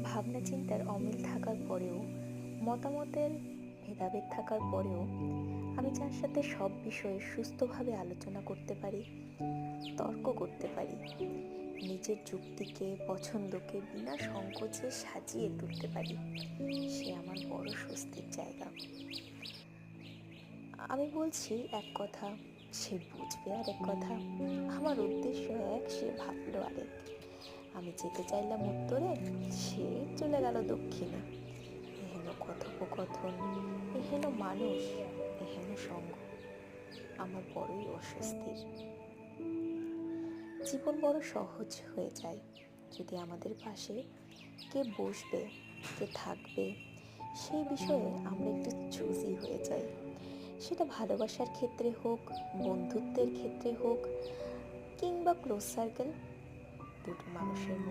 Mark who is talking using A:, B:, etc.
A: ভাবনা চিন্তার অমিল থাকার পরেও, মতামতের ভেদাভেদ থাকার পরেও আমি যার সাথে সব বিষয়ে সুস্থভাবে আলোচনা করতে পারি, তর্ক করতে পারি, নিজের যুক্তিকে পছন্দকে বিনা সংকোচে সাজিয়ে তুলতে পারি, সে আমার বড় স্বস্তির জায়গা। আমি বলছি এক কথা, সে বুঝবে আরেক কথা। আমার উদ্দেশ্য এক, সে ভাবলো আরেক। আমি যেতে চাইলাম উত্তরে, সে চলে গেল দক্ষিণে। এহেন কথোপকথন, এহেন মানুষ, এহেন সঙ্গ আমার বড়ই অস্বস্তির। জীবন বড় সহজ হয়ে যায় যদি আমাদের পাশে কে বসবে, কে থাকবে, সেই বিষয়ে আমরা একটু চুজি হয়ে যাই। সেটা ভালোবাসার ক্ষেত্রে হোক, বন্ধুত্বের ক্ষেত্রে হোক, কিংবা ক্লোজ সার্কেল, দুটো মানুষের মধ্যে